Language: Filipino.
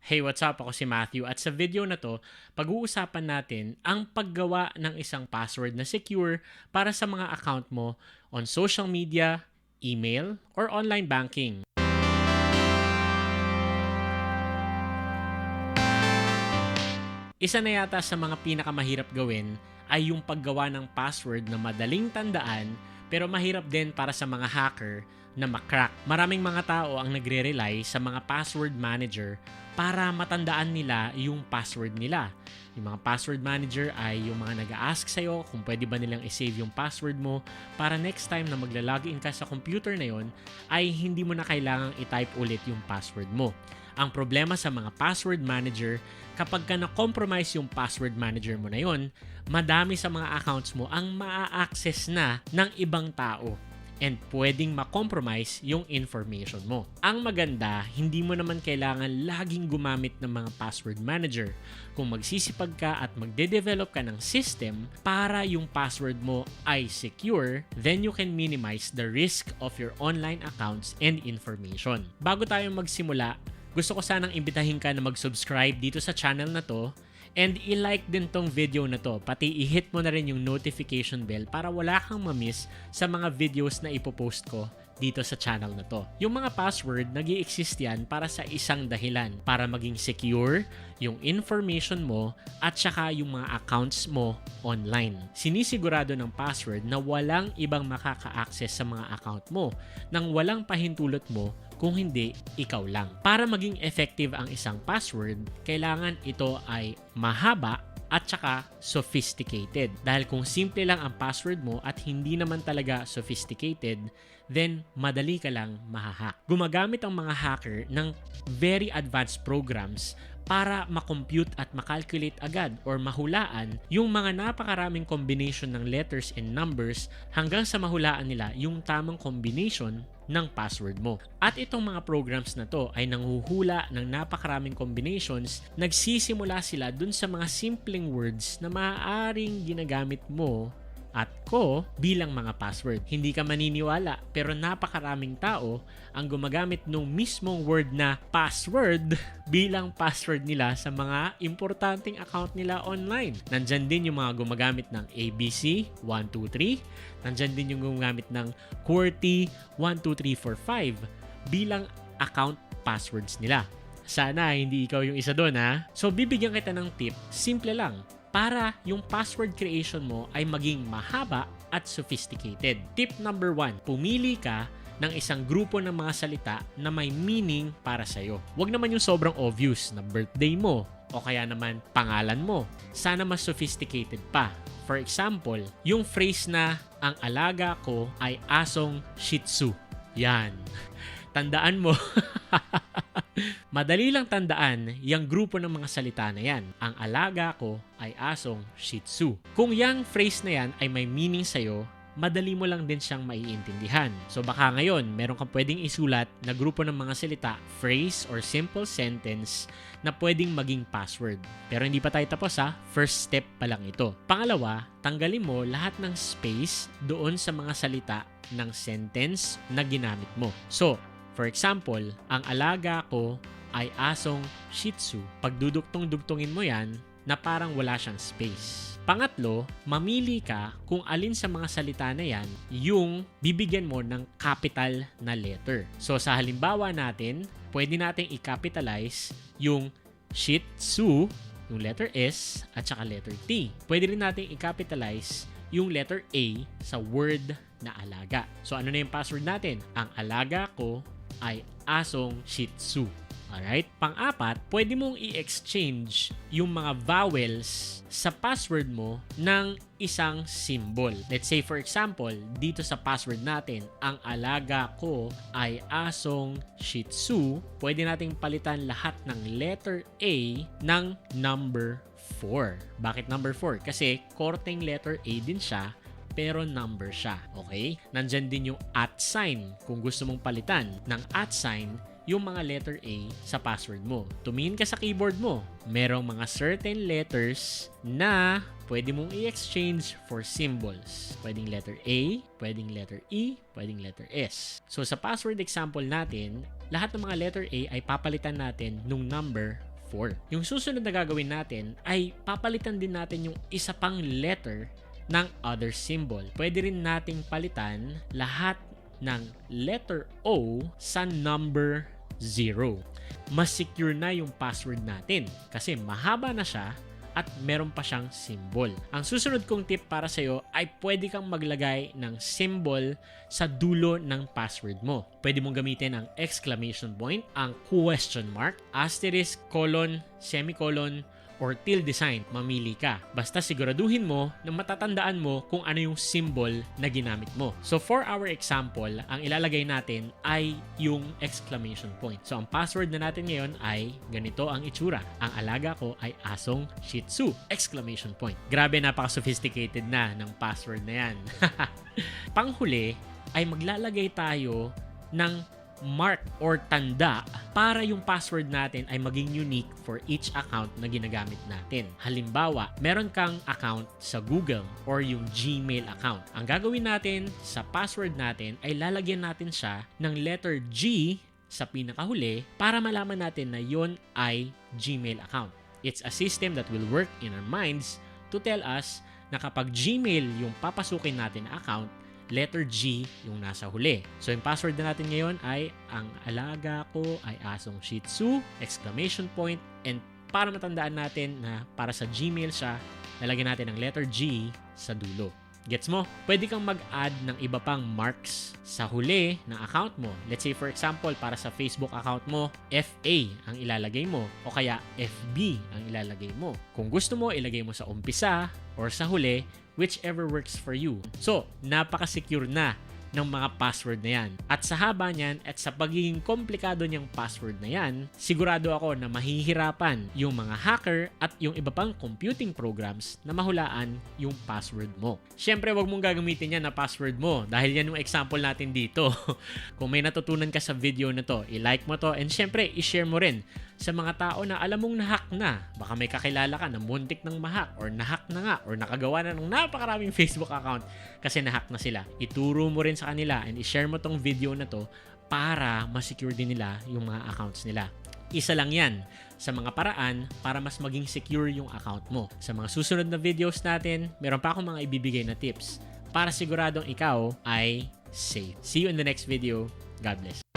Hey, what's up? Ako si Matthew at sa video na to, pag-uusapan natin ang paggawa ng isang password na secure para sa mga account mo on social media, email, or online banking. Isa na yata sa mga pinakamahirap gawin ay yung paggawa ng password na madaling tandaan pero mahirap din para sa mga hacker na makrack. Maraming mga tao ang nagre-rely sa mga password manager para matandaan nila yung password nila. Yung mga password manager ay yung mga nag-a-ask sa'yo kung pwede ba nilang i-save yung password mo para next time na magla-login ka sa computer na yon ay hindi mo na kailangang i-type ulit yung password mo. Ang problema sa mga password manager, kapag ka na-compromise yung password manager mo na yon, madami sa mga accounts mo ang maa-access na ng ibang tao and pwedeng ma-compromise yung information mo. Ang maganda, hindi mo naman kailangan laging gumamit ng mga password manager. Kung magsisipag ka at magde-develop ka ng system para yung password mo ay secure, then you can minimize the risk of your online accounts and information. Bago tayo magsimula, gusto ko sanang imbitahin ka na mag-subscribe dito sa channel na to and i-like din tong video na to. Pati i-hit mo na rin yung notification bell para wala kang ma-miss sa mga videos na ipopost ko dito sa channel na to. Yung mga password, nag-i-exist yan para sa isang dahilan. Para maging secure yung information mo at saka yung mga accounts mo online. Sinisigurado ng password na walang ibang makaka-access sa mga account mo nang walang pahintulot mo kung hindi ikaw lang. Para maging effective ang isang password, kailangan ito ay mahaba at saka sophisticated. Dahil kung simple lang ang password mo at hindi naman talaga sophisticated, then madali ka lang mahahack. Gumagamit ang mga hacker ng very advanced programs para makompute at makalculate agad or mahulaan yung mga napakaraming combination ng letters and numbers hanggang sa mahulaan nila yung tamang combination ng password mo. At itong mga programs na to ay nanghuhula ng napakaraming combinations, nagsisimula sila dun sa mga simpleng words na maaaring ginagamit mo at ko bilang mga password. Hindi ka maniniwala pero napakaraming tao ang gumagamit nung mismong word na password bilang password nila sa mga importanteng account nila online. Nandyan din yung mga gumagamit ng ABC 123, nandyan din yung gumagamit ng QWERTY 12345 bilang account passwords nila. Sana hindi ikaw yung isa doon ha. So bibigyan kita ng tip, simple lang, para yung password creation mo ay maging mahaba at sophisticated. Tip number 1, pumili ka ng isang grupo ng mga salita na may meaning para sa'yo. Huwag naman yung sobrang obvious na birthday mo o kaya naman pangalan mo. Sana mas sophisticated pa. For example, yung phrase na ang alaga ko ay asong Shih Tzu. Yan. Tandaan mo. Madali lang tandaan yung grupo ng mga salita na yan. Ang alaga ko ay asong Shih Tzu. Kung yung phrase na yan ay may meaning sa'yo, madali mo lang din siyang maiintindihan. So baka ngayon, meron kang pwedeng isulat na grupo ng mga salita, phrase or simple sentence na pwedeng maging password. Pero hindi pa tayo tapos ha, first step pa lang ito. Pangalawa, tanggalin mo lahat ng space doon sa mga salita ng sentence na ginamit mo. So, for example, ang alaga ko ay asong Shih Tzu. Pag dudugtong-dugtongin mo yan, na parang wala siyang space. Pangatlo, mamili ka kung alin sa mga salita na yan yung bibigyan mo ng capital na letter. So sa halimbawa natin, pwede nating i-capitalize yung Shih Tzu, yung letter S, at saka letter T. Pwede rin nating i-capitalize yung letter A sa word na alaga. So ano na yung password natin? Ang alaga ko ay asong Shih Tzu. Alright? Pang-apat, pwede mong i-exchange yung mga vowels sa password mo ng isang symbol. Let's say for example, dito sa password natin, ang alaga ko ay asong Shih Tzu, pwede nating palitan lahat ng letter A ng number 4. Bakit number 4? Kasi korteng letter A din siya, pero number siya. Okay? Nandyan din yung @ sign. Kung gusto mong palitan ng @ sign, yung mga letter A sa password mo. Tumingin ka sa keyboard mo. Merong mga certain letters na pwede mong i-exchange for symbols. Pwedeng letter A, pwedeng letter E, pwedeng letter S. So sa password example natin, lahat ng mga letter A ay papalitan natin nung number 4. Yung susunod na gagawin natin ay papalitan din natin yung isa pang letter ng other symbol. Pwede rin nating palitan lahat ng letter O sa number 0. Mas secure na yung password natin kasi mahaba na siya at meron pa siyang symbol. Ang susunod kong tip para sa'yo ay pwede kang maglagay ng symbol sa dulo ng password mo. Pwede mong gamitin ang exclamation point, ang question mark, asterisk, colon, semicolon, or tilde sign, mamili ka. Basta siguraduhin mo na matatandaan mo kung ano yung symbol na ginamit mo. So for our example, ang ilalagay natin ay yung exclamation point. So ang password na natin ngayon ay ganito ang itsura. Ang alaga ko ay asong Shih Tzu! Exclamation point. Grabe, napaka-sophisticated na ng password na yan. Panghuli ay maglalagay tayo ng mark or tanda para yung password natin ay maging unique for each account na ginagamit natin. Halimbawa, meron kang account sa Google or yung Gmail account. Ang gagawin natin sa password natin ay lalagyan natin siya ng letter G sa pinakahuli para malaman natin na yon ay Gmail account. It's a system that will work in our minds to tell us na kapag Gmail yung papasukin natin na account, letter G yung nasa huli. So yung password na natin ngayon ay ang alaga ko ay asong Shih Tzu! Exclamation point, and para matandaan natin na para sa Gmail siya, lalagyan natin ang letter G sa dulo. Gets mo? Pwede kang mag-add ng iba pang marks sa huli ng account mo. Let's say for example, para sa Facebook account mo, FA ang ilalagay mo o kaya FB ang ilalagay mo. Kung gusto mo, ilagay mo sa umpisa or sa huli, whichever works for you. So, napaka-secure na ng mga password na yan. At sa haba niyan at sa pagiging komplikado niyang password na yan, sigurado ako na mahihirapan yung mga hacker at yung iba pang computing programs na mahulaan yung password mo. Siyempre, wag mong gagamitin yan na password mo dahil yan yung example natin dito. Kung may natutunan ka sa video na to, i-like mo to, and siyempre, i-share mo rin sa mga tao na alam mong nahack na. Baka may kakilala ka na muntik ng mahack or nahack na nga or nakagawa na ng napakaraming Facebook account kasi nahack na sila. Ituro mo rin sa kanila and i-share mo tong video na to para ma-secure din nila yung mga accounts nila. Isa lang yan sa mga paraan para mas maging secure yung account mo. Sa mga susunod na videos natin, meron pa akong mga ibibigay na tips para siguradong ikaw ay safe. See you in the next video. God bless.